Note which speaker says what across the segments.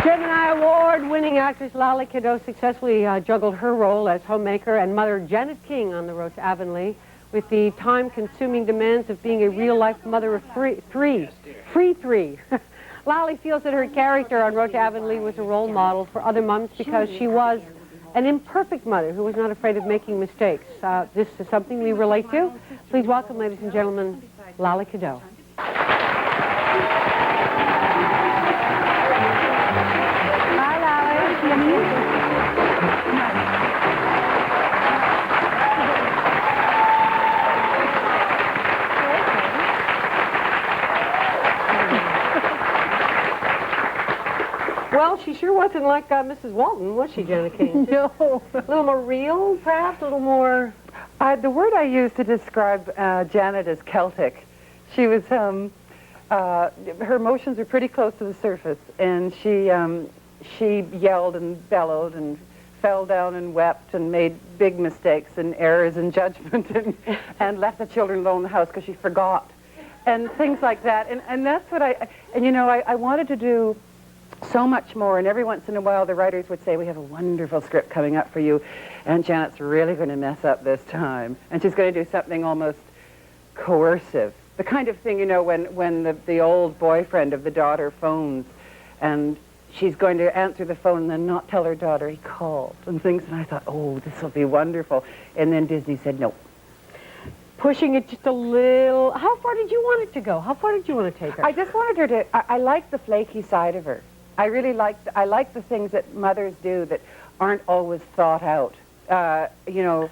Speaker 1: Gemini Award-winning actress Lally Cadeau successfully juggled her role as homemaker and mother Janet King on the road to Avonlea with the time-consuming demands of being a real-life mother of three. Lally feels that her character on Road to Avonlea was a role model for other moms because she was an imperfect mother who was not afraid of making mistakes. This is something we relate to. Please welcome, ladies and gentlemen, Lally Cadeau. Hi, Lally. Well, she sure wasn't like Mrs. Walton, was she, Janet King?
Speaker 2: No.
Speaker 1: A little more real, perhaps? A little more...
Speaker 2: The word I use to describe Janet is Celtic. She was, her emotions are pretty close to the surface, and she yelled and bellowed and fell down and wept and made big mistakes and errors in judgment and left the children alone in the house because she forgot and things like that. And that's what I wanted to do so much more, and every once in a while the writers would say, we have a wonderful script coming up for you, and Janet's really going to mess up this time, and she's going to do something almost coercive. The kind of thing, you know, when the old boyfriend of the daughter phones, and she's going to answer the phone and then not tell her daughter he called, and things, and I thought, oh, this will be wonderful. And then Disney said, no.
Speaker 1: Pushing it just a little. How far did you want it to go? How far did you want to take her?
Speaker 2: I just wanted her to, I liked the flaky side of her. I really liked the things that mothers do that aren't always thought out. You know,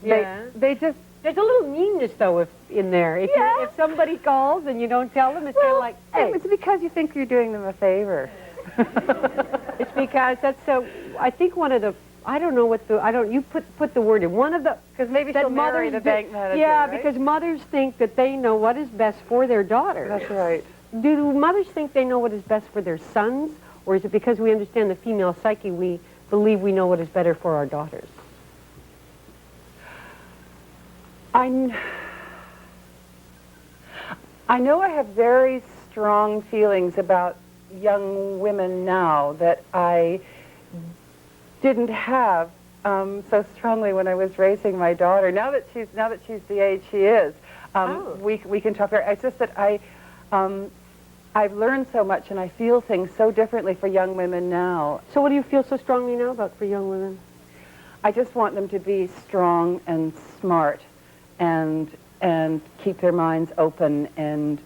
Speaker 2: they just...
Speaker 1: There's a little meanness, though, in there. If somebody calls and you don't tell them, it's kind of like, hey.
Speaker 2: It's because you think you're doing them a favor.
Speaker 1: It's because that's so... I think one of the... I don't know what the... You put the word in. One of the...
Speaker 2: Because maybe she'll marry the bank manager,
Speaker 1: yeah,
Speaker 2: right?
Speaker 1: because mothers think that they know what is best for their daughters.
Speaker 2: That's right.
Speaker 1: Do mothers think they know what is best for their sons? Or is it because we understand the female psyche, we believe we know what is better for our daughters?
Speaker 2: I know I have very strong feelings about young women now that I didn't have so strongly when I was raising my daughter. Now that she's the age she is, we can talk. It's just that I've learned so much and I feel things so differently for young women now.
Speaker 1: So what do you feel so strongly now about for young women?
Speaker 2: I just want them to be strong and smart and keep their minds open and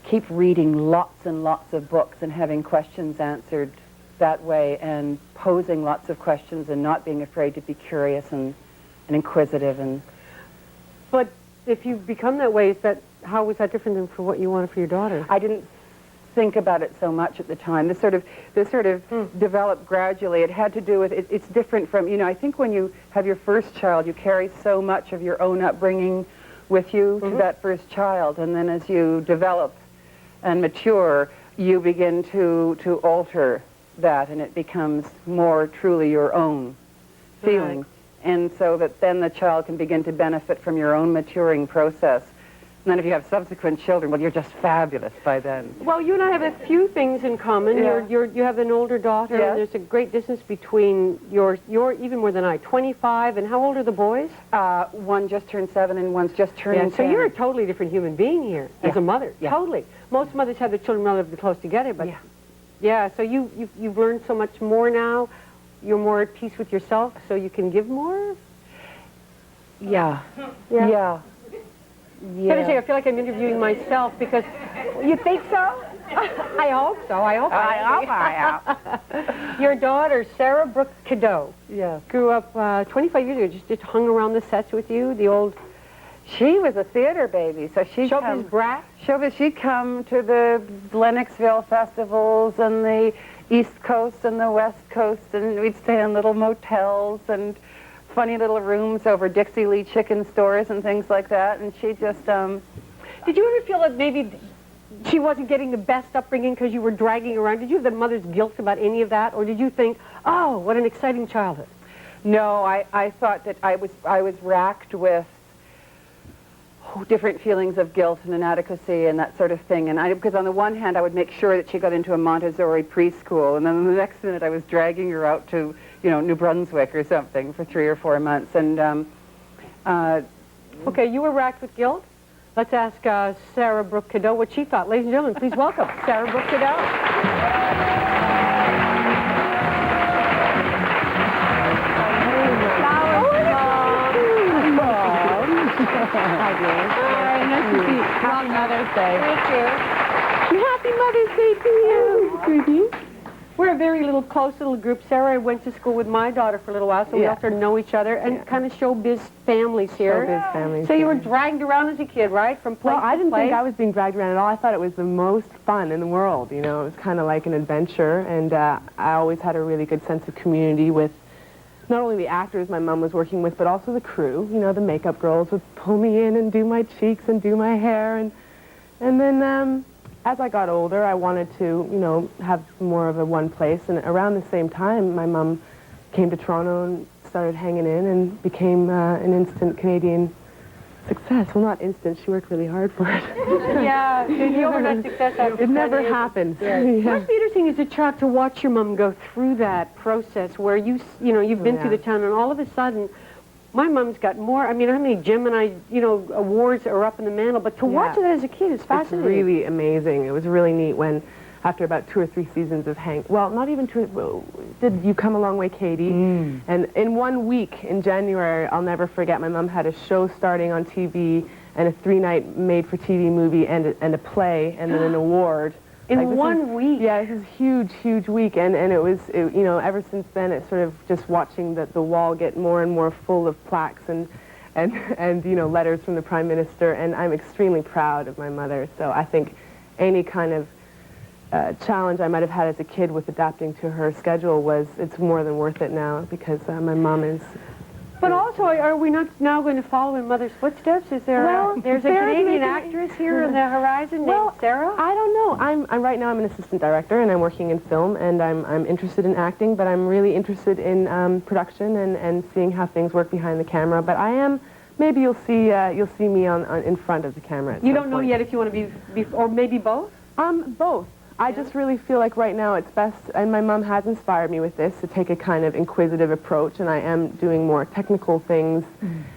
Speaker 2: keep reading lots and lots of books and having questions answered that way and posing lots of questions and not being afraid to be curious and inquisitive.
Speaker 1: But if you've become that way, how was that different than for what you wanted for your daughter?
Speaker 2: I didn't think about it so much at the time. This sort of developed gradually. It had to do with, it's different from, you know, I think when you have your first child, you carry so much of your own upbringing with you to that first child, and then as you develop and mature, you begin to alter that, and it becomes more truly your own feeling.
Speaker 1: Right.
Speaker 2: And so that then the child can begin to benefit from your own maturing process. And then if you have subsequent children, well, you're just fabulous by then.
Speaker 1: Well, you and I have a few things in common.
Speaker 2: Yeah.
Speaker 1: You have an older daughter.
Speaker 2: Yes.
Speaker 1: And there's a great distance between you're even more than I, 25, and how old are the boys?
Speaker 2: One just turned 7 and one's just turning 10.
Speaker 1: So you're a totally different human being here as a mother.
Speaker 2: Yeah.
Speaker 1: Totally. Most mothers have their children relatively close together, but so you've learned so much more now. You're more at peace with yourself, so you can give more?
Speaker 2: Yeah.
Speaker 1: Can I say, I feel like I'm interviewing myself because you think so? I hope so. I hope. Your daughter, Sara Brooke Cadeau, grew up 25 years ago, just hung around the sets with you, the old...
Speaker 2: She was a theater baby, so she'd
Speaker 1: Showbiz brat?
Speaker 2: She'd come to the Lennoxville festivals and the East Coast and the West Coast, and we'd stay in little motels and funny little rooms over Dixie Lee chicken stores and things like that, and she just...
Speaker 1: Did you ever feel that maybe she wasn't getting the best upbringing because you were dragging around? Did you have the mother's guilt about any of that, or did you think, oh, what an exciting childhood?
Speaker 2: No, I thought that I was racked with different feelings of guilt and inadequacy and that sort of thing. And because on the one hand, I would make sure that she got into a Montessori preschool, and then the next minute I was dragging her out to, New Brunswick or something for 3 or 4 months. And
Speaker 1: Okay, you were racked with guilt. Let's ask Sara Brooke Cadeau what she thought. Ladies and gentlemen, please welcome Sara Brooke Cadeau.
Speaker 3: Hi, nice to see you. Happy Mother's Day.
Speaker 1: Thank you. Happy Mother's Day to you. Sweetie. We're a very close little group. Sarah went to school with my daughter for a little while, so we all sort of know each other, and kind of showbiz families here.
Speaker 3: Showbiz families.
Speaker 1: So you were dragged around as a kid, right? From place
Speaker 3: Well, I
Speaker 1: to
Speaker 3: didn't
Speaker 1: place?
Speaker 3: think I was being dragged around at all. I thought it was the most fun in the world, It was kind of like an adventure, and I always had a really good sense of community with not only the actors my mom was working with, but also the crew. The makeup girls would pull me in and do my cheeks and do my hair, and then as I got older, I wanted to, have more of a one place. And around the same time, my mom came to Toronto and started hanging in and became an instant Canadian success. Well, not instant. She worked really hard for it.
Speaker 1: Yeah, the overnight success after
Speaker 3: It never
Speaker 1: 10 years.
Speaker 3: happened.
Speaker 1: Yeah. It must be interesting as a child to watch your mom go through that process where you've been through the town, and all of a sudden, my mom's got more. I mean, how many Gemini, awards are up in the mantle? But to watch it as a kid is fascinating.
Speaker 3: It's really amazing. It was really neat when, after about 2 or 3 seasons of not even 2, did You Come a Long Way, Katie? And in 1 week in January, I'll never forget, my mom had a show starting on TV and a 3-night made-for-TV movie and a play and then an award.
Speaker 1: In 1 week?
Speaker 3: Yeah, it was a huge, huge week, and it was, ever since then, it's sort of just watching the wall get more and more full of plaques and letters from the Prime Minister, and I'm extremely proud of my mother. So I think any kind of challenge I might have had as a kid with adapting to her schedule it's more than worth it now, because my mom is...
Speaker 1: But also, are we not now going to follow in Mother's footsteps? Is there? There's a Canadian actress here on the horizon named Sarah.
Speaker 3: I don't know. I'm right now. I'm an assistant director, and I'm working in film, and I'm interested in acting, but I'm really interested in production and seeing how things work behind the camera. But I am. Maybe you'll see me in front of the camera.
Speaker 1: You don't know yet if you want to be or maybe both.
Speaker 3: Both. I just really feel like right now it's best, and my mom has inspired me with this, to take a kind of inquisitive approach, and I am doing more technical things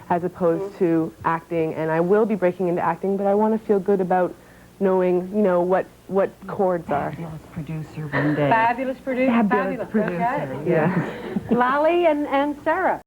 Speaker 3: as opposed to acting, and I will be breaking into acting, but I want to feel good about knowing, what chords are.
Speaker 2: Fabulous producer one day.
Speaker 1: Fabulous producer.
Speaker 2: Fabulous producer.
Speaker 1: Okay.
Speaker 3: Yeah.
Speaker 1: Lally and Sarah.